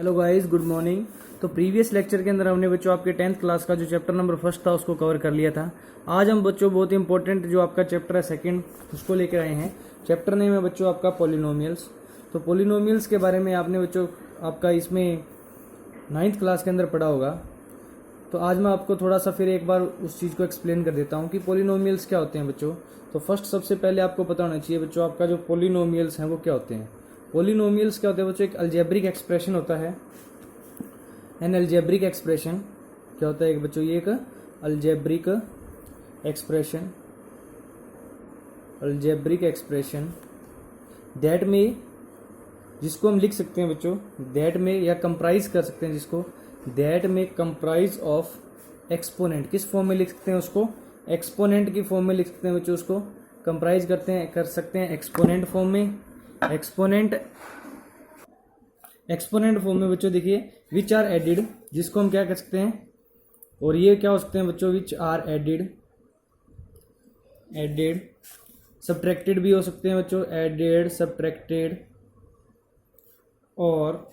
Hello guys, good morning. तो previous lecture के अंदर हमने बच्चों आपके 10th क्लास का जो चैप्टर नंबर फर्स्ट था उसको कवर कर लिया था। आज हम बच्चों बहुत इंपॉर्टेंट जो आपका चैप्टर है सेकंड उसको लेकर आए हैं। चैप्टर नेम है बच्चों आपका पॉलिनोमियल्स। तो पॉलिनोमियल्स के बारे में आपने बच्चों आपका इसमें 9th क्लास के अंदर पढ़ा होगा। तो आज मैं आपको थोड़ा सा फिर एक बार उस चीज़ को एक्सप्लेन कर देता हूँ कि पॉलिनोमियल्स क्या होते हैं बच्चों। तो फर्स्ट सबसे पहले आपको पता होना चाहिए बच्चों आपका जो पॉलिनोमियल्स हैं वो क्या होते हैं। पॉलिनोमियल्स क्या होते हैं बच्चों, एक अलजेब्रिक एक्सप्रेशन होता है। एन अलजेब्रिक एक्सप्रेशन क्या होता है एक बच्चों, ये एक अलजेब्रिक एक्सप्रेशन दैट में, जिसको हम लिख सकते हैं बच्चों दैट में, या कंप्राइज कर सकते हैं जिसको दैट में कंप्राइज ऑफ एक्सपोनेंट। किस फॉर्म में लिख सकते हैं उसको, एक्सपोनेंट की फॉर्म में लिख सकते हैं बच्चों। उसको कंप्राइज कर सकते हैं एक्सपोनेंट फॉर्म में। एक्सपोनेंट फॉर्म में बच्चों देखिए, विच आर एडिड, जिसको हम क्या कर सकते हैं, और ये क्या हो सकते हैं बच्चों, विच आर एडिड सब्ट्रैक्टेड भी हो सकते हैं बच्चों, एडेड, सब्ट्रैक्टेड और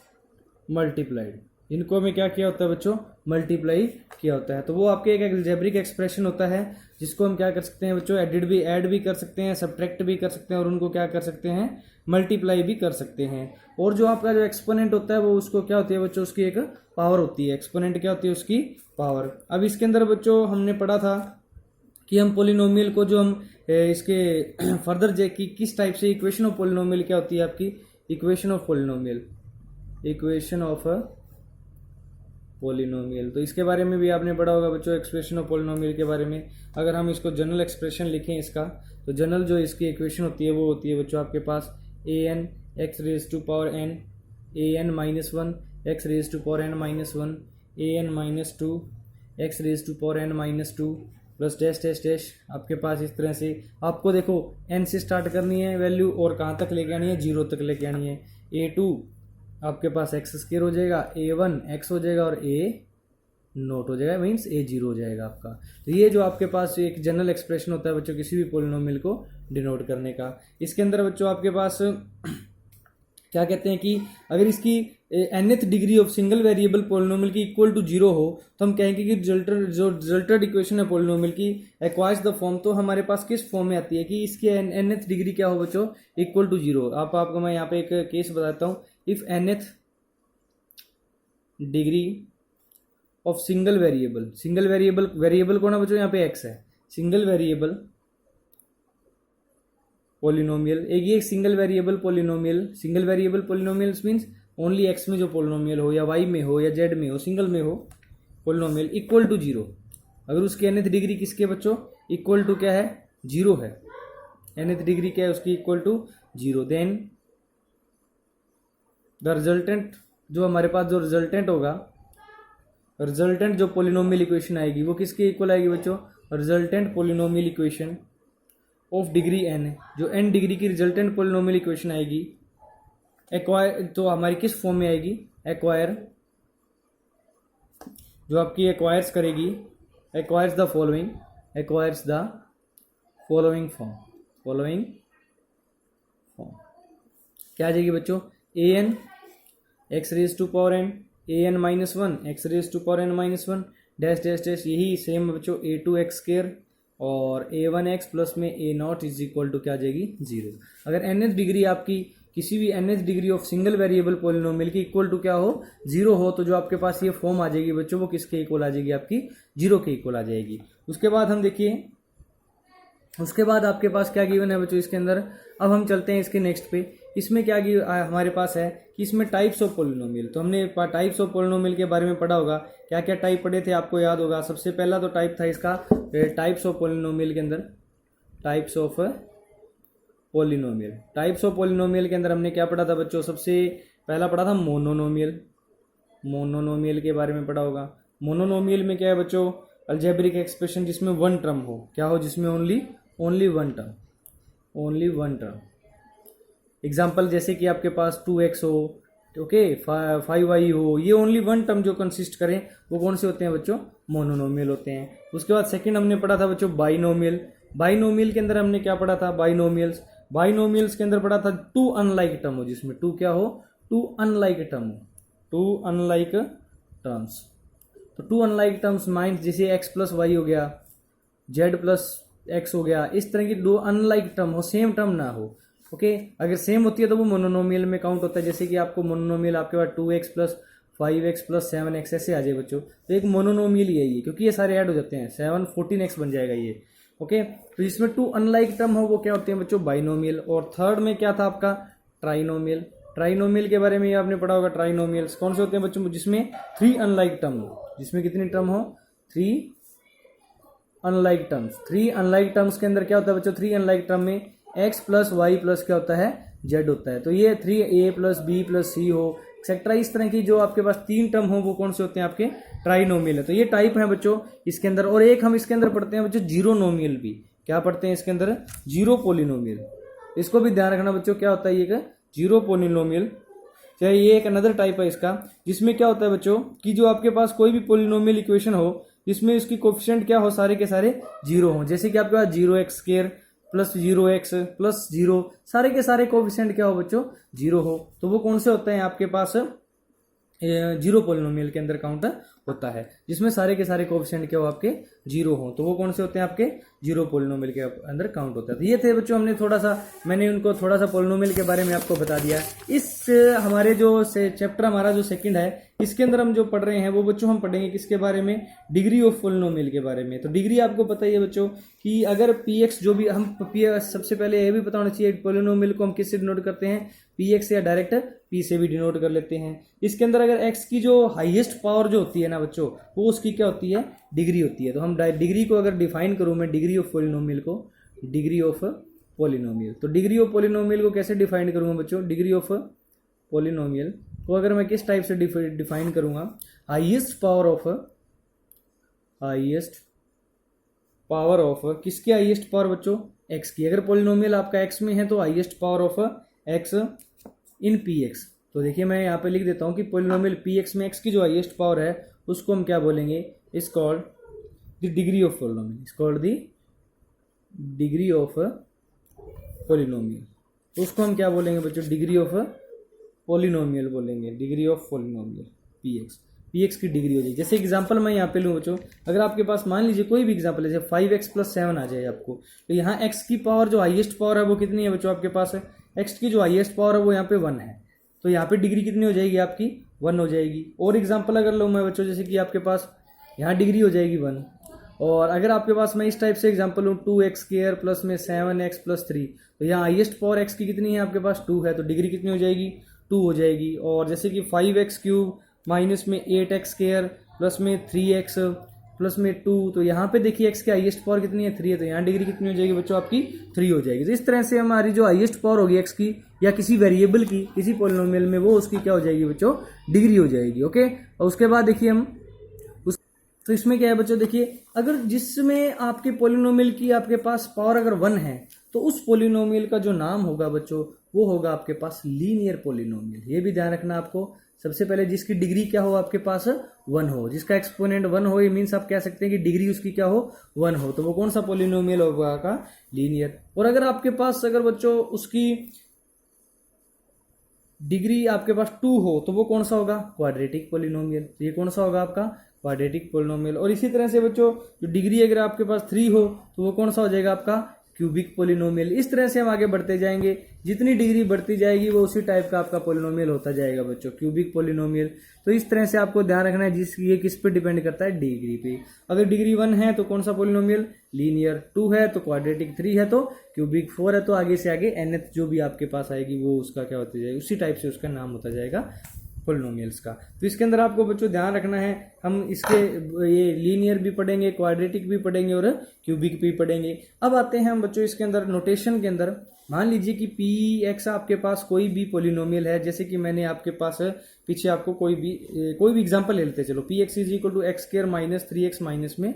मल्टीप्लाइड। इनको हमें क्या किया होता है बच्चों, मल्टीप्लाई किया होता है। तो वो आपके एक अलजेब्रिक एक्सप्रेशन होता है जिसको हम क्या कर सकते हैं बच्चों, ऐड भी कर सकते हैं, सब्ट्रैक्ट भी कर सकते हैं और उनको क्या कर सकते हैं, मल्टीप्लाई भी कर सकते हैं। और जो आपका जो एक्सपोनेंट होता है वो उसको क्या होती है बच्चों, उसकी एक पावर होती है। एक्सपोनेंट क्या होती है, उसकी पावर। अब इसके अंदर बच्चों हमने पढ़ा था कि हम पोलिनोमियल को जो हम इसके फर्दर जे की किस टाइप से इक्वेशन ऑफ पोलिनोमियल क्या होती है आपकी, इक्वेशन ऑफ पोलिनोमियल। तो इसके बारे में भी आपने पढ़ा होगा बच्चों, एक्सप्रेशन ऑफ पोलिनोमियल के बारे में। अगर हम इसको जनरल एक्सप्रेशन लिखें इसका, तो जनरल जो इसकी इक्वेशन होती है वो होती है बच्चों आपके पास an x raise to power n, an minus 1 x raise to power n minus 1, an minus 2 x raise to power n minus 2 plus dash dash dash. आपके पास इस तरह से आपको देखो n से स्टार्ट करनी है वैल्यू और कहाँ तक लेके आनी है, 0 तक लेके आनी है। a2 आपके पास एक्स स्क्वायर हो जाएगा, a1 x हो जाएगा और a नोट हो जाएगा, मीन्स a0 हो जाएगा आपका। तो ये जो आपके पास एक जनरल एक्सप्रेशन होता है बच्चों किसी भी पोलिनोमियल को डिनोट करने का। इसके अंदर बच्चों आपके पास क्या कहते हैं कि अगर इसकी nth degree of single variable polynomial की इक्वल टू 0 हो तो हम कहेंगे कि रिजल्टेड इक्वेशन है पोलिनोमियल की एक्वायर्स द फॉर्म। तो हमारे पास किस फॉर्म में आती है कि इसकी nth डिग्री क्या हो बच्चों, इक्वल टू 0। आपको मैं यहाँ पे एक केस बताता हूँ। If nth degree of single variable कौन है बच्चों, यहाँ पे x है, सिंगल वेरिएबल पोलिनोमियल। एक single variable polynomial means only x में जो पोलिनोमियल हो या y में हो या z में हो, सिंगल में हो पोलिनोमियल, इक्वल टू 0। अगर उसकी nth डिग्री किसके बच्चों, इक्वल टू क्या है, 0 है। nth डिग्री क्या है उसकी, equal to 0। Then the resultant, जो हमारे पास जो रिजल्टेंट होगा, रिजल्टेंट जो पोलिनोमियल इक्वेशन आएगी वो किसके इक्वल आएगी बच्चों, resultant polynomial equation of degree n, जो n डिग्री की रिजल्टेंट पोलिनोमियल इक्वेशन आएगी एक्वायर, तो हमारी किस फॉर्म में आएगी, एक्वायर, जो आपकी एक्वायर्स करेगी, एक्वायर्स द फॉलोइंग फॉर्म। क्या आ जाएगी बच्चों, an x raise to power n, an minus 1 x raise to power n minus 1 dash dash dash. यही सेम बच्चों a2 x स्क्वायर और a1 x प्लस में a naught is equal to क्या आ जाएगी, 0। अगर nth डिग्री आपकी किसी भी nth degree of single variable polynomial की इक्वल टू क्या हो, 0 हो, तो जो आपके पास ये फॉर्म आ जाएगी बच्चों वो किसके इक्वल आ जाएगी, आपकी 0 के इक्वल आ जाएगी। उसके बाद हम देखिए, उसके बाद आपके पास क्या गिवन है बच्चों इसके अंदर। अब हम चलते हैं इसके नेक्स्ट पे। इसमें क्या हमारे पास है कि इसमें टाइप्स ऑफ पोलिनोमियल। तो हमने टाइप्स ऑफ पोलिनोमियल के बारे में पढ़ा होगा, क्या क्या टाइप पढ़े थे आपको याद होगा। सबसे पहला तो टाइप था इसका टाइप्स ऑफ पोलिनोमियल के अंदर, टाइप्स ऑफ पोलिनोमियल के अंदर हमने क्या पढ़ा था बच्चों, सबसे पहला पढ़ा था मोनोनोमियल के बारे में पढ़ा होगा। मोनोनोमियल में क्या है बच्चों, अलजेब्रिक एक्सप्रेशन जिसमें वन टर्म हो, क्या हो, जिसमें ओनली वन टर्म। एग्जाम्पल जैसे कि आपके पास 2x हो, ओके, 5y हो, ये ओनली वन टर्म जो कंसिस्ट करें वो कौन से होते हैं बच्चों, मोनोनोमियल होते हैं। उसके बाद सेकंड हमने पढ़ा था बच्चों बाइनोमियल के अंदर हमने क्या पढ़ा था, बाइनोमियल्स के अंदर पढ़ा था टू अनलाइक टर्म हो, जिसमें टू क्या हो, टू अनलाइक टर्म हो। Two unlike terms. तो टू अनलाइक टर्म्स माइंड जैसे x प्लस वाई हो गया, z प्लस x हो गया, इस तरह की दो अनलाइक टर्म हो, सेम टर्म ना हो। ओके, अगर सेम होती है तो वो मोनोनोमियल में काउंट होता है। जैसे कि आपको मोनोनोमियल आपके पास 2x plus 5x plus 7x ऐसे आ जाए बच्चों, तो एक मोनोनोमियल ही है ये, क्योंकि ये सारे ऐड हो जाते हैं, 7 14x बन जाएगा ये। ओके, तो इसमें टू अनलाइक टर्म हो वो क्या होते हैं बच्चों, बाइनोमियल। और थर्ड में क्या था आपका, ट्राइनोमियल। ट्राइनोमियल के बारे में आपने पढ़ा होगा, ट्राइनोमियल्स कौन से होते हैं बच्चों, जिसमें 3 अनलाइक टर्म हो। जिसमें कितनी टर्म हो, 3 अनलाइक टर्म्स। 3 अनलाइक टर्म्स के अंदर क्या होता है बच्चों, 3 अनलाइक टर्म में x प्लस वाई प्लस क्या होता है, z होता है। तो ये 3a प्लस बी प्लस सी हो एक्सेट्रा, इस तरह की जो आपके पास 3 टर्म हो वो कौन से होते हैं, आपके ट्राइनोमियल है। तो ये टाइप है बच्चों इसके अंदर। और एक हम इसके अंदर पढ़ते हैं बच्चों जीरोनोमियल भी। क्या पढ़ते हैं इसके अंदर, जीरो पोलिनोमियल। इसको भी ध्यान रखना बच्चों, क्या होता है ये जीरो पोलिनोमियल। चाहे ये एक अनदर टाइप है इसका, जिसमें क्या होता है बच्चों कि जो आपके पास कोई भी पोलिनोमियल इक्वेशन हो जिसमें इसकी कोफिशिएंट क्या हो, सारे के सारे जीरो हो। जैसे कि आपके पास 0x² प्लस 0x प्लस 0, सारे के सारे कोफिशिएंट क्या हो बच्चों, जीरो हो, तो वो कौन से होते हैं आपके पास, जीरो पोलिनोमियल के अंदर काउंट होता है। जिसमें सारे के सारे कोफिशिएंट क्या हो आपके जीरो हो, तो वो कौन से होते हैं आपके जीरो पोलिनोमियल के अंदर काउंट होता है। तो ये थे बच्चों, मैंने उनको थोड़ा सा पोलिनोमियल के बारे में आपको बता दिया। इस हमारे जो चैप्टर हमारा जो सेकंड है, इसके अंदर हम जो पढ़ रहे हैं वो बच्चों हम पढ़ेंगे किसके बारे में, डिग्री ऑफ पोलिनोमियल के बारे में। तो डिग्री आपको पता ही है बच्चों कि अगर px जो भी हम सबसे पहले ये भी पता होना चाहिए पोलिनोमियल को हम किससे डिनोट करते हैं, px या डायरेक्ट p से भी डिनोट कर लेते हैं। इसके अंदर अगर x की जो हाईएस्ट पावर जो होती है ना बच्चों, वो उसकी क्या होती है, डिग्री होती है। तो हम डिग्री को अगर डिफाइन करूं मैं, डिग्री ऑफ पोलिनोमियल को, डिग्री ऑफ पोलिनोमियल, तो डिग्री ऑफ पोलिनोमियल को कैसे डिफाइन करूंगा बच्चों, डिग्री ऑफ पोलिनोमियल को अगर मैं किस टाइप से डिफाइन करूंगा, हाईएस्ट पावर ऑफ किसकी हाईएस्ट पावर बच्चों, x की। अगर पोलिनोमियल आपका x में है तो highest power of x in px। तो देखिए मैं यहाँ पे लिख देता हूँ कि पोलिनोमियल px में x की जो हाईएस्ट पावर है उसको हम क्या बोलेंगे, is called the degree of polynomial, is called the degree of polynomial. तो उसको हम क्या बोलेंगे बच्चों, डिग्री ऑफ पोलिनोमियल बोलेंगे, डिग्री ऑफ पोलिनोमियल px की डिग्री हो जाएगी। जैसे एग्जांपल मैं यहाँ पे लूँ बच्चों, अगर आपके पास मान लीजिए कोई भी एग्जांपल, जैसे 5x प्लस 7 आ जाए आपको, तो यहाँ x की पावर जो हाईएस्ट पावर है वो कितनी है बच्चों आपके पास है, x की जो हाईएस्ट पावर है वो यहाँ पे 1 है, तो यहाँ पे डिग्री कितनी हो जाएगी आपकी, 1 हो जाएगी। और एग्जाम्पल अगर लूँ मैं बच्चों, जैसे कि आपके पास यहाँ डिग्री हो जाएगी 1, और अगर आपके पास मैं इस टाइप से एग्जांपल लूँ 2x² प्लस में 7x प्लस 3, तो यहाँ हाईएस्ट पावर x की कितनी है आपके पास, 2 है, तो डिग्री कितनी हो जाएगी, 2 हो जाएगी। और जैसे कि 5x³ माइनस में 8x² प्लस में 3x प्लस में 2, तो यहाँ पे देखिए x की हाईएस्ट पावर कितनी है, 3 है, तो यहाँ डिग्री कितनी हो जाएगी बच्चों आपकी, 3 हो जाएगी। तो इस तरह से हमारी जो हाईएस्ट पावर होगी x की या किसी वेरिएबल की किसी पोलिनोमियल में, वो उसकी क्या हो जाएगी बच्चों, डिग्री हो जाएगी। ओके, और उसके बाद देखिए हम तो इसमें क्या है बच्चों, देखिए अगर जिसमें आपके पोलिनोमियल की आपके पास पावर अगर 1 है, तो उस पोलिनोमियल का जो नाम होगा बच्चों वो होगा आपके पास लीनियर पोलिनोमियल। ये भी ध्यान रखना आपको, सबसे पहले जिसकी डिग्री क्या हो आपके पास 1 हो, जिसका एक्सपोनेंट 1 हो, ये मीन्स आप कह सकते हैं कि डिग्री उसकी क्या हो, 1 हो, तो वो कौन सा पोलिनोमियल होगा का, लीनियर। और अगर आपके पास अगर बच्चों उसकी डिग्री आपके पास 2 हो, तो वो कौन सा होगा, क्वाड्रेटिक पोलिनोमियल। ये कौन सा होगा आपका, क्वाड्रेटिक पोलिनोमियल। और इसी तरह से बच्चों जो डिग्री अगर आपके पास 3 हो, तो वो कौन सा हो जाएगा आपका, क्यूबिक पोलिनोमियल। इस तरह से हम आगे बढ़ते जाएंगे, जितनी डिग्री बढ़ती जाएगी वो उसी टाइप का आपका पोलिनोमियल होता जाएगा बच्चों, क्यूबिक पोलिनोमियल। तो इस तरह से आपको ध्यान रखना है, ये किस पे डिपेंड करता है, डिग्री पे। अगर डिग्री 1 है तो कौन सा पोलिनोमियल, लीनियर, 2 है तो क्वाड्रेटिक, 3 है तो क्यूबिक, 4 है तो आगे से आगे nth जो भी आपके पास आएगी वो उसका क्या होता जाएगा, उसी टाइप से उसका नाम होता जाएगा पोलिनोमियल्स का। तो इसके अंदर आपको बच्चों ध्यान रखना है, हम इसके ये लीनियर भी पढ़ेंगे, क्वाड्रेटिक भी पढ़ेंगे और क्यूबिक भी पढ़ेंगे। अब आते हैं हम बच्चों इसके अंदर नोटेशन के अंदर, मान लीजिए कि px आपके पास कोई भी पोलिनोमियल है, जैसे कि मैंने आपके पास पीछे आपको कोई भी एग्जांपल ले लेते हैं, चलो px is equal to x² minus 3x minus में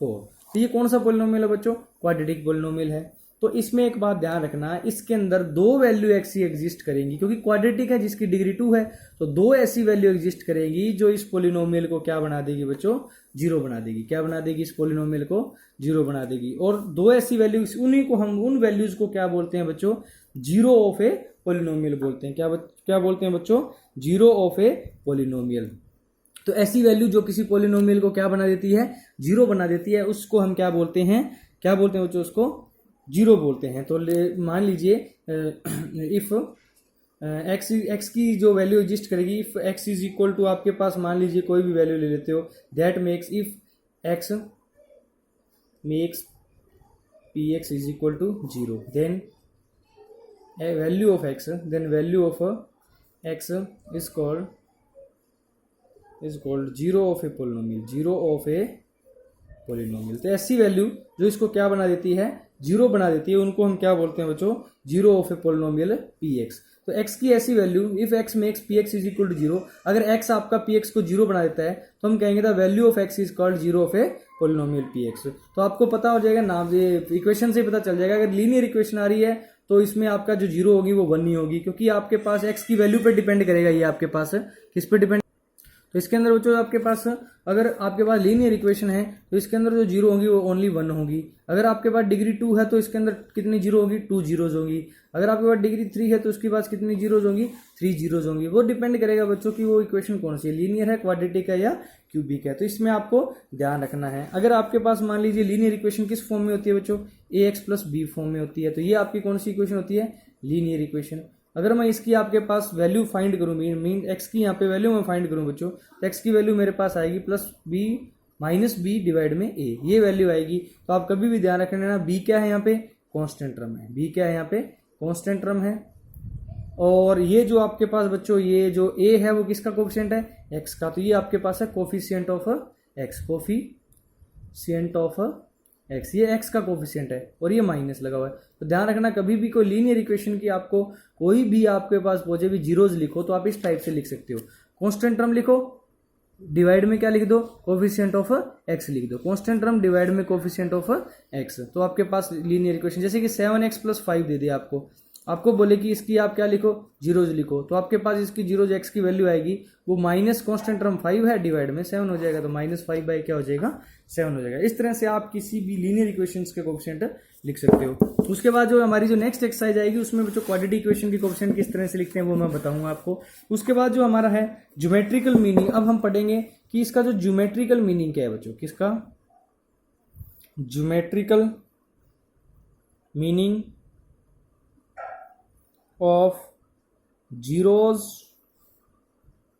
4, तो ये कौन सा पोलिनोमियल है बच्चों, क्वाड्रेटिक पोलिनोमियल है। तो इसमें एक बात ध्यान रखना, इसके अंदर 2 वैल्यू x ही एग्जिस्ट करेंगी, क्योंकि क्वाड्रेटिक है जिसकी डिग्री 2 है, तो 2 ऐसी वैल्यू एग्जिस्ट करेंगी जो इस पोलिनोमियल को क्या बना देगी बच्चों, 0 बना देगी। क्या बना देगी, इस पोलिनोमियल को 0 बना देगी। और 2 ऐसी वैल्यू, उन्हीं को हम उन वैल्यूज को क्या बोलते हैं बच्चों, जीरो ऑफ ए पोलिनोमियल बोलते हैं। क्या बोलते हैं बच्चों, जीरो ऑफ ए पोलिनोमियल। तो ऐसी वैल्यू जो किसी पोलिनोमियल को क्या बना देती है, जीरो बना देती है, उसको हम क्या बोलते हैं बच्चों, उसको जीरो बोलते हैं। तो मान लीजिए इफ एक्स की जो वैल्यू एग्जिस्ट करेगी, if x is equal to, आपके पास मान लीजिए कोई भी वैल्यू ले लेते हो, that makes if x makes p x is equal to zero, then value of x, then value of x is called zero of a polynomial, zero of a polynomial. तो ऐसी वैल्यू जो इसको क्या बना देती है, जीरो बना देती है, उनको हम क्या बोलते हैं बच्चों, zero of a polynomial p x. तो x की ऐसी value, if x makes p x is equal to zero, अगर x आपका पी एक्स को जीरो बना देता है तो हम कहेंगे the value of x is called zero of a polynomial p x. तो आपको पता हो जाएगा नाम, ये इक्वेशन से पता चल जाएगा, अगर लीनियर इक्वेशन आ रही है तो इसमें आपका जो जीरो होगी वो 1 नहीं होगी, क्योंकि आपके पास x की वैल्यू पर डिपेंड करेगा, ये आपके पास किस पे डिपेंड। तो इसके अंदर बच्चों आपके पास, अगर आपके पास लीनियर इक्वेशन है तो इसके अंदर जो जीरो होगी वो ओनली 1 होगी। अगर आपके पास डिग्री 2 है तो इसके अंदर कितनी जीरो होगी, 2 जीरोज होगी। अगर आपके पास डिग्री 3 है तो उसके पास कितनी जीरोज होंगी, 3 जीरोज होंगी। वो डिपेंड करेगा बच्चों की वो इक्वेशन कौन सी है, लीनियर है, क्वाड्रेटिक है या क्यूबिक है। तो इसमें आपको ध्यान रखना है। अगर आपके पास मान लीजिए लीनियर इक्वेशन किस फॉर्म में होती है बच्चों, ax प्लस बी फॉर्म में होती है, तो ये आपकी कौन सी इक्वेशन होती है, लीनियर इक्वेशन। अगर मैं इसकी आपके पास वैल्यू फाइंड करूं, मीन एक्स की यहाँ पे वैल्यू मैं फाइंड करूं बच्चों, तो एक्स की वैल्यू मेरे पास आएगी plus b minus b divide में ए, ये वैल्यू आएगी। तो आप कभी भी ध्यान रखना ना, बी क्या है यहाँ पे, कांस्टेंट टर्म है, बी क्या है यहाँ पे, कांस्टेंट टर्म है। और ये जो आपके पास बच्चों, ये जो ए है वो किसका कोफिशिएंट है, एक्स का। तो ये आपके पास है coefficient of x, coefficient of x, ये एक्स का कोफिशिएंट है और ये माइनस लगा हुआ है। तो ध्यान रखना, कभी भी कोई लीनियर इक्वेशन की आपको कोई भी आपके पास पहुंचे भी जीरोज लिखो तो आप इस टाइप से लिख सकते हो, कांस्टेंट टर्म लिखो, डिवाइड में क्या लिख दो, कोफिशिएंट ऑफ एक्स लिख दो, कांस्टेंट टर्म डिवाइड में कोफिशिएंट ऑफ एक्स। तो आपके पास लीनियर इक्वेशन, जैसे कि 7x प्लस 5 दे दिया आपको बोले कि इसकी आप क्या लिखो, जीरोज लिखो, तो आपके पास इसकी जीरोज एक्स की वैल्यू आएगी, वो माइनस कांस्टेंट टर्म 5 है, डिवाइड में 7 हो जाएगा, तो माइनस 5 बाई क्या हो जाएगा, 7 हो जाएगा। इस तरह से आप किसी भी लीनियर इक्वेशंस के कोफिशिएंट लिख सकते हो। उसके बाद जो हमारी जो नेक्स्ट एक्सरसाइज आएगी उसमें बच्चों क्वाड्रेटिक इक्वेशन की कोफिशिएंट किस तरह से लिखते हैं वो मैं बताऊंगा आपको। उसके बाद जो हमारा है ज्योमेट्रिकल मीनिंग, अब हम पढ़ेंगे कि इसका जो ज्योमेट्रिकल मीनिंग क्या है बच्चों, किसका, geometrical meaning of zeros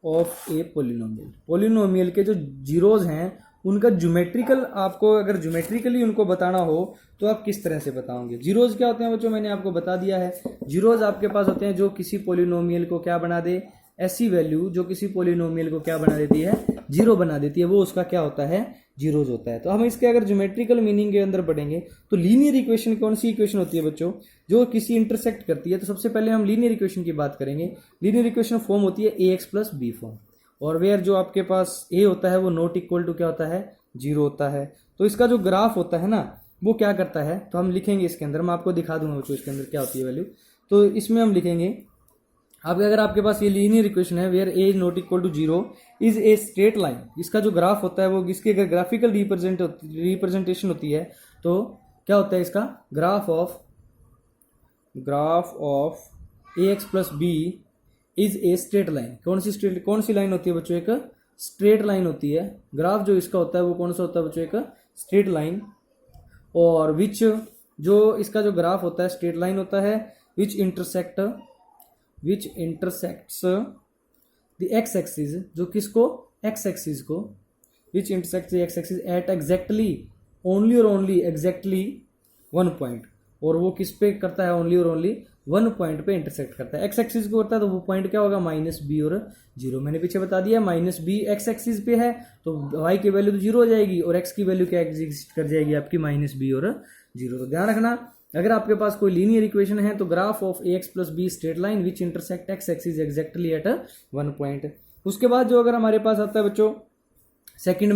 of a polynomial. Polynomial के जो जीरोज हैं उनका ज्योमेट्रिकल, आपको अगर ज्योमेट्रिकली उनको बताना हो तो आप किस तरह से बताओगे। जीरोज क्या होते हैं बच्चों, मैंने आपको बता दिया है। जीरोज आपके पास होते हैं जो किसी पोलिनोमियल को क्या बना दे, ऐसी वैल्यू जो किसी पोलिनोमियल को क्या बना देती है, जीरो बना देती है, वो उसका क्या होता है, जीरोज होता है। तो हम इसके अगर ज्योमेट्रिकल मीनिंग के अंदर पढ़ेंगे तो लीनियर इक्वेशन कौन सी इक्वेशन होती है बच्चों, जो किसी इंटरसेक्ट करती है। तो सबसे पहले हम लीनियर इक्वेशन की बात करेंगे। लीनियर इक्वेशन फॉर्म होती है ax प्लस बी फॉर्म, और वेयर जो आपके पास a होता है वो नॉट इक्वल टू क्या होता है, जीरो होता है। तो इसका जो ग्राफ होता है ना वो क्या करता है, तो हम लिखेंगे इसके अंदर, मैं आपको दिखा दूंगा बच्चों इसके अंदर क्या होती है वैल्यू। तो इसमें हम लिखेंगे, अब अगर आपके पास ये लीनियर इक्वेशन है where a not equal to zero is a straight line, इसका जो ग्राफ होता है वो इसकी अगर ग्राफिकल रिप्रेजेंटेशन होती है तो क्या होता है, इसका graph of ax plus b is a straight line. कौन सी लाइन होती है बच्चों, एक स्ट्रेट लाइन होती है। ग्राफ जो इसका होता है वो कौन सा होता है बच्चों, एक स्ट्रेट लाइन। और विच, जो इसका जो ग्राफ होता है स्ट्रेट लाइन होता है, which intersects the x axis, जो किसको, एक्स एक्सिस को, which intersects the x axis at exactly, only और ओनली एग्जैक्टली 1 पॉइंट, और वो किस पे करता है, ओनली और ओनली 1 पॉइंट पे इंटरसेक्ट करता है। एक्स एक्सिस को करता है तो वो पॉइंट क्या होगा, माइनस बी और जीरो। मैंने पीछे बता दिया माइनस बी एक्स एक्सिस पे है तो वाई की वैल्यू तो जीरो हो जाएगी और एक्स की वैल्यू क्या एग्जिस्ट कर जाएगी आपकी, माइनस बी और जीरो। तो ध्यान रखना, अगर आपके पास कोई लीनियर इक्वेशन है तो graph of ax plus be straight line which intersect x axis exactly at 1 point. उसके बाद जो अगर हमारे पास आता है बच्चों सेकंड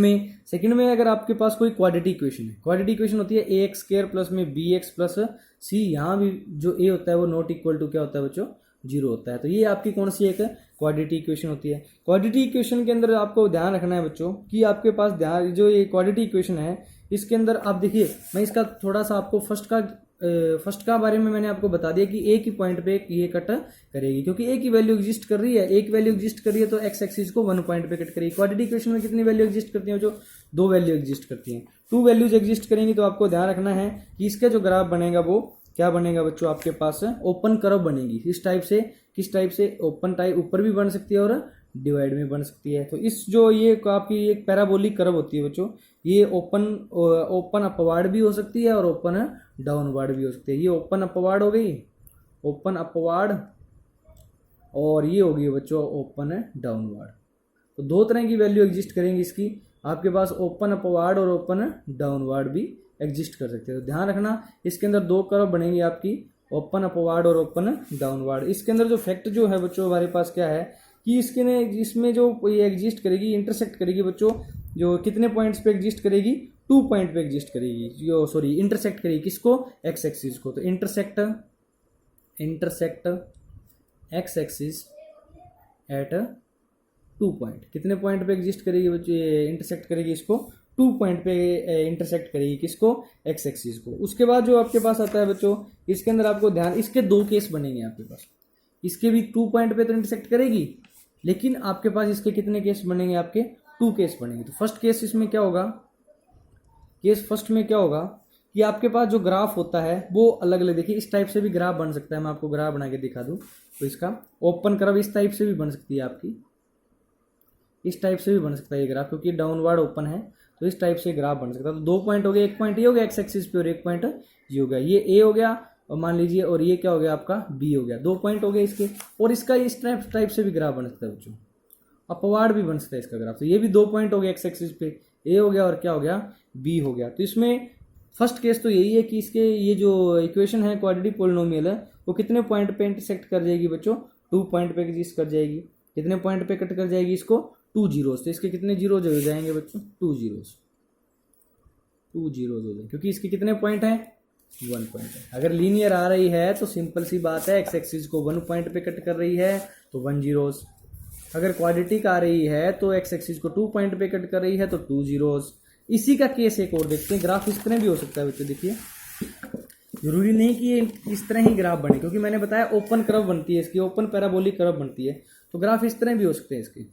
में अगर आपके पास कोई क्वाड्रेटिक इक्वेशन है, क्वाड्रेटिक इक्वेशन होती है ax स्क्वायर प्लस में bx प्लस c, यहाँ भी जो a होता है वो नॉट इक्वल टू क्या होता है बच्चों, जीरो होता है। तो ये आपकी कौन सी एक क्वाड्रेटिक इक्वेशन होती है। क्वाड्रेटिक इक्वेशन के अंदर आपको ध्यान रखना है बच्चों कि आपके पास जो ये क्वाड्रेटिक इक्वेशन है इसके अंदर आप देखिए, मैं इसका थोड़ा सा आपको फर्स्ट का फर्स्ट का बारे में मैंने आपको बता दिया कि एक ही पॉइंट पे ये कट करेगी, क्योंकि एक ही वैल्यू एग्जिस्ट कर रही है, एक वैल्यू एग्जिस्ट कर रही है तो एक्स एक्सिस को वन पॉइंट पे कट करेगी। क्वाड्रेटिक इक्वेशन में कितनी वैल्यू एग्जिस्ट करती है? जो दो वैल्यू एग्जिस्ट करती हैं, टू वैल्यूज एग्जिस्ट करेंगी। तो आपको ध्यान रखना है कि इसका जो ग्राफ बनेगा वो क्या बनेगा बच्चों, आपके पास ओपन कर्व बनेगी। इस टाइप से, किस टाइप से? ओपन टाइप, ऊपर भी बन सकती है और डिवाइड में बन सकती है। तो इस जो ये आपकी एक पैराबोलिक कर्व होती है बच्चों, ये ओपन अपवार्ड भी हो सकती है और ओपन डाउनवर्ड भी हो सकती है। ये ओपन अपवार्ड हो गई, ओपन अपवार्ड, और ये हो गई बच्चों ओपन डाउनवर्ड। तो दो तरह की वैल्यू एग्जिस्ट करेंगी इसकी, आपके पास ओपन अपवार्ड और ओपन डाउनवर्ड भी एग्जिस्ट कर सकते हैं। तो ध्यान रखना, इसके अंदर दो कर्व बनेंगी आपकी, ओपन अपवार्ड और ओपन डाउनवर्ड। इसके अंदर जो फैक्ट जो है बच्चों हमारे पास क्या है कि इसमें जो ये एग्जिस्ट करेगी, इंटरसेक्ट करेगी बच्चों, जो कितने पॉइंट्स पे एग्जिस्ट करेगी? 2 पॉइंट पे एग्जिस्ट करेगी, जो सॉरी इंटरसेक्ट करेगी किसको? एक्स एक्सिस को। तो intersect x axis eight 2 point, कितने पॉइंट पे एग्जिस्ट करेगी बच्चों? इंटरसेक्ट करेगी इसको 2 पॉइंट पे इंटरसेक्ट करेगी किसको? एक्स एक्सिस को। उसके बाद जो आपके पास आता है बच्चों, इसके अंदर आपको ध्यान, इसके दो केस बनेंगे आपके पास। इसके भी 2 पॉइंट पे तो इंटरसेक्ट करेगी, लेकिन आपके पास इसके कितने केस बनेंगे? आपके 2 केस बनेंगे। तो फर्स्ट केस इसमें क्या होगा? केस फर्स्ट में क्या होगा कि आपके पास जो ग्राफ होता है वो अलग अलग, देखिए इस टाइप से भी ग्राफ बन सकता है। मैं आपको ग्राफ बना के दिखा दूं तो इसका ओपन कर्व इस टाइप से भी बन सकती है आपकी, इस टाइप से भी बन सकता है ये ग्राफ, क्योंकि डाउनवर्ड ओपन है तो इस टाइप से ग्राफ बन सकता है। तो 2 पॉइंट हो गए, एक पॉइंट ये हो गया एक्स एक्सिस पे और एक पॉइंट ये हो गया, ये ए हो गया और मान लीजिए, और ये क्या हो गया आपका? बी हो गया। 2 पॉइंट हो गए इसके, और इसका इस टाइप से भी ग्राफ बन सकता है बच्चों, अपवार्ड भी बन सकता है इसका ग्राफ। तो ये भी 2 पॉइंट हो गए एक्स एक्सिस पे, ए हो गया और क्या हो गया? बी हो गया। तो इसमें फर्स्ट केस तो यही है कि इसके ये जो इक्वेशन है क्वाड्रेटिक पोलिनोमियल है वो कितने पॉइंट पे इंटरसेक्ट कर जाएगी बच्चों? 2 पॉइंट पे एग्जिस्ट कर जाएगी। कितने पॉइंट पे कट कर जाएगी इसको? 2 जीरोस। तो इसके कितने जीरोज हो जाएंगे बच्चों? 2 जीरोज, 2 जीरोज हो जाएंगे, क्योंकि इसके कितने पॉइंट हैं? 1 पॉइंट है। अगर लीनियर आ रही है तो सिंपल सी बात है, एक्स एक्सिस को 1 पॉइंट पे कट कर रही है तो 1 जीरोस। अगर क्वाड्रेटिक आ रही है तो एक्स एक्सिस को 2 पॉइंट पे कट कर रही है तो 2 जीरोस। इसी का केस एक और देखते हैं। ग्राफ इस तरह भी हो सकता है बच्चों, देखिए जरूरी नहीं कि ये इस तरह ही ग्राफ बने, क्योंकि मैंने बताया ओपन कर्व बनती है इसकी, ओपन पैराबोलिक कर्व बनती है। तो ग्राफ इस तरह भी हो सकते हैं इसके,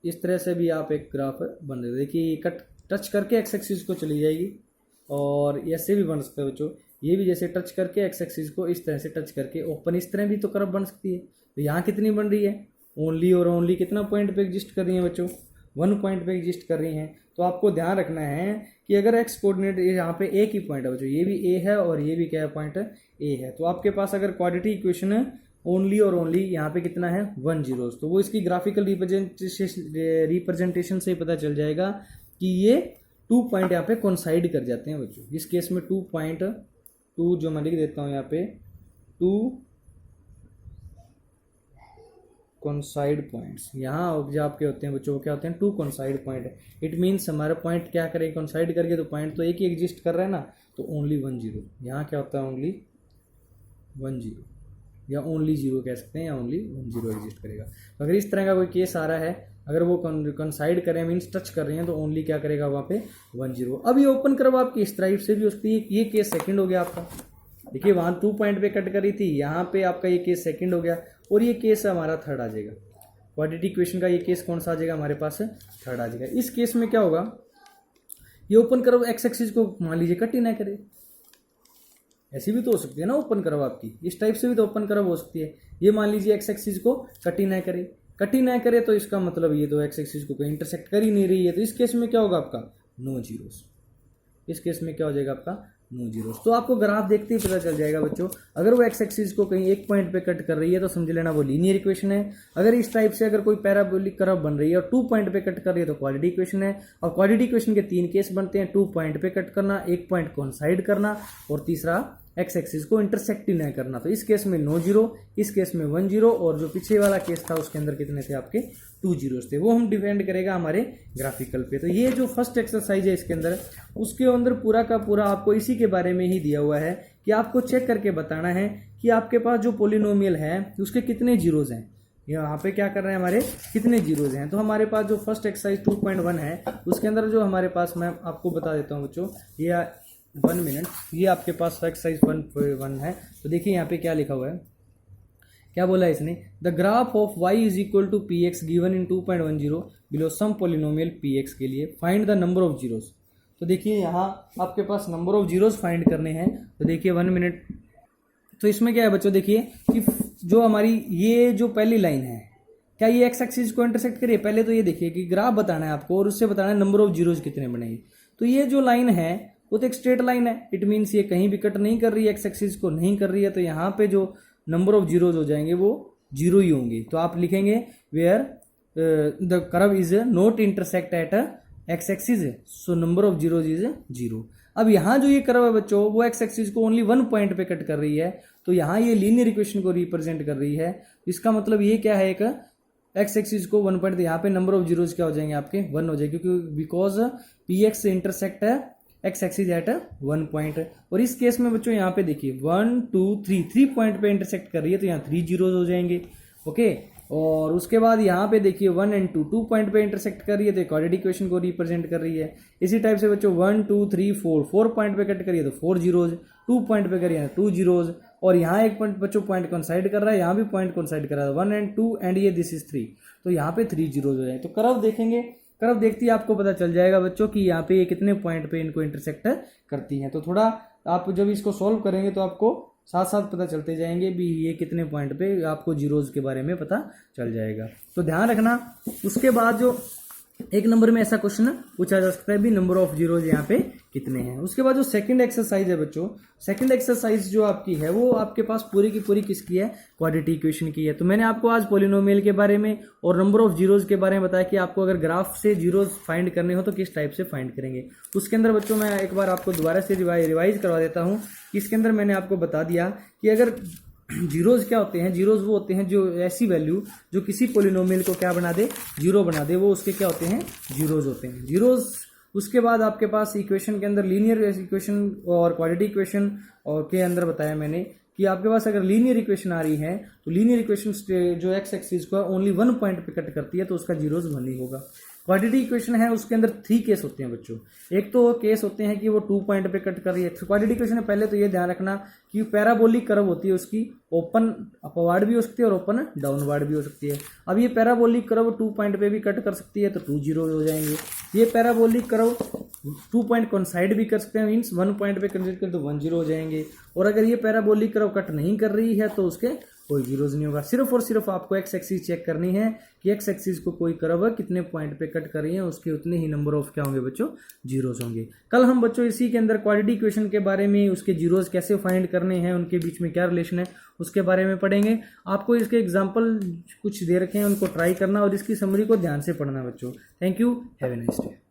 इस तरह से भी आप एक ग्राफ बन रहे, देखिए कट टच करके एक्स एक्सिस को चली जाएगी, और ऐसे भी बन सकते हैं बच्चों, ये भी जैसे टच करके एक्स एक्सिस को इस तरह से टच करके ओपन, इस तरह भी तो कर्व बन सकती है। तो यहाँ कितनी बन रही है? ओनली और ओनली कितना पॉइंट पे एग्जिस्ट कर रही है बच्चों? 1 पॉइंट पे एग्जिस्ट कर रही हैं। तो आपको ध्यान रखना है कि अगर एक्स कोऑर्डिनेट यहाँ पे एक ही पॉइंट है बच्चों, ये भी ए है और ये भी क्या है? पॉइंट ए है। तो आपके पास अगर क्वाड्रेटिक इक्वेशन है ओनली और ओनली यहाँ पे कितना है? 1 जीरोस। तो वो इसकी ग्राफिकल रिप्रेजेंटेशन से पता चल जाएगा कि ये 2 पॉइंट यहाँ पे कोइंसाइड कर जाते हैं बच्चों। इस केस में 2 पॉइंट, 2 जो मैं लिख देता हूँ यहाँ पे, 2 कोइंसाइड पॉइंट्स यहाँ जो आपके होते हैं बच्चों, वो क्या होते हैं? 2 कोइंसाइड पॉइंट। इट मीन्स हमारा पॉइंट क्या करें? कोइंसाइड करके, तो पॉइंट तो एक ही एग्जिस्ट कर रहा है ना, तो ओनली 1 जीरो। यहाँ क्या होता है? ओनली 1 जीरो, या ओनली जीरो कह सकते हैं, या ओनली 1 जीरो एग्जिस्ट करेगा। तो अगर इस तरह का कोई केस आ रहा है, अगर वो कंसाइड करें मीन्स टच कर रहे हैं, तो ओनली क्या करेगा वहाँ पे? 1 जीरो। अब ये ओपन कर्व आपकी इस टाइप से भी हो सकती है। ये केस सेकंड हो गया आपका, देखिए वहाँ 2 पॉइंट पे कट करी थी, यहाँ पे आपका ये केस सेकंड हो गया, और ये केस हमारा थर्ड आ जाएगा। क्वाड्रेटिक इक्वेशन का ये केस कौन सा आ जाएगा हमारे पास? थर्ड आ जाएगा। इस केस में क्या होगा? ये ओपन कर्व एक्स एक्सिस को मान लीजिए कट ही ना करे, ऐसी भी तो हो सकती है ना ओपन कर्व आपकी, इस टाइप से भी तो ओपन कर्व हो सकती है। ये मान लीजिए एक्स एक्सिस को कट ही ना करे, कट ही ना करे, तो इसका मतलब ये तो एक्स एक्सिस को कोई इंटरसेक्ट कर ही नहीं रही है। तो इस केस में क्या होगा आपका? No zeros. इस केस में क्या हो जाएगा आपका? No zeros. तो आपको ग्राफ देखते ही पता चल जाएगा बच्चों, अगर वो एक्स एक्सिस को कहीं एक पॉइंट पे कट कर रही है तो समझ लेना वो लीनियर इक्वेशन है। अगर इस टाइप से अगर कोई पैराबोलिक कर्व बन रही है और 2 पॉइंट पे कट कर रही है तो क्वाड्रेटिक इक्वेशन है। और क्वाड्रेटिक इक्वेशन के 3 केस बनते हैं: 2 पॉइंट पे कट करना, 1 पॉइंट कोइंसाइड करना, और तीसरा एक्स एक्सिस को इंटरसेक्ट ही नहीं करना। तो इस केस में नो जीरो, इस केस में 1 जीरो, और जो पीछे वाला केस था उसके अंदर कितने थे आपके? 2 जीरोस थे। वो हम डिपेंड करेगा हमारे ग्राफिकल पे। तो ये जो फर्स्ट एक्सरसाइज है इसके अंदर, उसके अंदर पूरा का पूरा आपको इसी के बारे में ही दिया हुआ है कि आपको चेक करके बताना है कि आपके पास जो पोलिनोमियल है उसके कितने जीरोज हैं। यहाँ पे क्या कर रहे हैं हमारे? कितने जीरोज हैं। तो हमारे पास जो फर्स्ट एक्सरसाइज 2.1 है उसके अंदर जो हमारे पास, मैं आपको बता देता हूँ बच्चों, ये 1 मिनट, ये आपके पास एक्सरसाइज 1.1 है। तो देखिए यहाँ पे क्या लिखा हुआ है, क्या बोला है इसने, the graph of y is equal to p x given in 2.10 below some polynomial p x के लिए find the number of zeros. तो देखिए यहाँ आपके पास नंबर ऑफ जीरोज फाइंड करने हैं। तो देखिए 1 मिनट, तो इसमें क्या है बच्चों, देखिए कि जो हमारी ये जो पहली लाइन है, क्या ये एक्स एक्सिस को इंटरसेक्ट करिए। पहले तो ये देखिए कि ग्राफ बताना है आपको और उससे बताना है नंबर ऑफ जीरोज कितने बनेंगे। तो ये जो लाइन है वो तो एक स्ट्रेट लाइन है, इट मीन्स ये कहीं भी कट नहीं कर रही है, एक्स एक्सिस को नहीं कर रही है। तो यहाँ पे जो नंबर ऑफ जीरोज हो जाएंगे वो जीरो ही होंगे। तो आप लिखेंगे where the curve is not intersect at x axis, so number of zeros is zero. अब यहाँ जो ये कर्व है बच्चों वो एक्स एक्सिस को ओनली 1 पॉइंट पे कट कर रही है, तो यहाँ ये लीनियर इक्वेशन को रिप्रेजेंट कर रही है। इसका मतलब ये क्या है, एक एक्स एक्सिस को 1 पॉइंट, यहाँ पे नंबर ऑफ जीरोज क्या हो जाएंगे आपके 1 हो जाएंगे, क्योंकि बिकॉज पी एक्स इंटरसेक्ट है एक्स एक्सिस एट 1 पॉइंट। और इस केस में बच्चों यहाँ पे देखिए 1 2 3 पॉइंट पे इंटरसेक्ट कर रही है, तो यहाँ 3 जीरोज हो जाएंगे। ओके, और उसके बाद यहाँ पे देखिए 1 और 2 पॉइंट पे इंटरसेक्ट कर रही है, तो क्वाड्रेटिक इक्वेशन को रिप्रेजेंट कर रही है। इसी टाइप से बच्चों 1 2 3 4 पॉइंट पे कट करिए तो 4 जीरोज, 2 पॉइंट पे करिए 2 जीरोज, और यहाँ एक पॉइंट बच्चों पॉइंट कोइंसाइड कर रहा है, यहाँ भी पॉइंट कोइंसाइड कर रहा है 1 और 2 एंड ये दिस इज 3, तो यहाँ पे 3 जीरोज हो जाए। तो कर्व देखेंगे, कर्व देखती है आपको पता चल जाएगा बच्चों कि यहाँ पे ये कितने पॉइंट पे इनको इंटरसेक्ट करती हैं। तो थोड़ा आप जब इसको सॉल्व करेंगे तो आपको साथ साथ पता चलते जाएंगे भी ये कितने पॉइंट पे, आपको जीरोज के बारे में पता चल जाएगा। तो ध्यान रखना। उसके बाद जो एक नंबर में ऐसा क्वेश्चन पूछा जा सकता है भी नंबर ऑफ जीरोज यहाँ पे कितने हैं। उसके बाद जो सेकंड एक्सरसाइज है बच्चों, सेकंड एक्सरसाइज जो आपकी है वो आपके पास पूरी की पूरी किसकी है, क्वाड्रेटिक इक्वेशन की है। तो मैंने आपको आज पॉलिनोमियल के बारे में और नंबर ऑफ जीरोज के बारे में बताया कि आपको अगर ग्राफ से जीरोज फाइंड करने हो तो किस टाइप से फाइंड करेंगे। उसके अंदर बच्चों मैं एक बार आपको दोबारा से रिवाइज करवा देता हूँ। इसके अंदर मैंने आपको बता दिया कि अगर जीरोज क्या होते हैं, जीरोज वो होते हैं जो ऐसी वैल्यू जो किसी पोलिनोमियल को क्या बना दे, जीरो बना दे, वो उसके क्या होते हैं, जीरोज होते हैं, जीरोज। उसके बाद आपके पास इक्वेशन के अंदर लीनियर इक्वेशन और क्वाड्रेटिक इक्वेशन और के अंदर बताया मैंने कि आपके पास अगर लीनियर इक्वेशन आ रही है तो लीनियर इक्वेशन जो एक्स एक्सिस को ओनली 1 पॉइंट पे कट करती है, तो उसका जीरोज 1 ही होगा। क्वाड्रेटिक इक्वेशन है उसके अंदर 3 केस होते हैं बच्चों। एक तो केस होते हैं कि वो 2 पॉइंट पे कट कर रही है। क्वाड्रेटिक इक्वेशन है, पहले तो ये ध्यान रखना कि पैराबोलिक कर्व होती है, उसकी ओपन अपवर्ड भी हो सकती है और ओपन डाउनवर्ड भी हो सकती है। अब ये पैराबोलिक कर्व 2 पॉइंट पे भी कट कर सकती है, तो 2 जीरो हो जाएंगे। ये पैराबोलिक कर्व 2 पॉइंट कोइंसाइड भी कर सकते हैं, मीन्स 1 पॉइंट पे कंसीडर कर तो 1 जीरो हो जाएंगे। और अगर ये पैराबोलिक कर्व कट नहीं कर रही है तो उसके कोई जीरोज नहीं होगा। सिर्फ और सिर्फ आपको एक्स एक्सिस चेक करनी है कि एक्स एक्सिस को कोई कर्व कितने पॉइंट पे कट कर रही है, उसके उतने ही नंबर ऑफ क्या होंगे बच्चों, जीरोज होंगे। कल हम बच्चों इसी के अंदर क्वाड्रेटिक इक्वेशन के बारे में, उसके जीरोज कैसे फाइंड करने हैं, उनके बीच में क्या रिलेशन है, उसके बारे में पढ़ेंगे। आपको इसके एग्जाम्पल कुछ दे रखे हैं, उनको ट्राई करना और इसकी समरी को ध्यान से पढ़ना बच्चों। Thank you, have a nice day.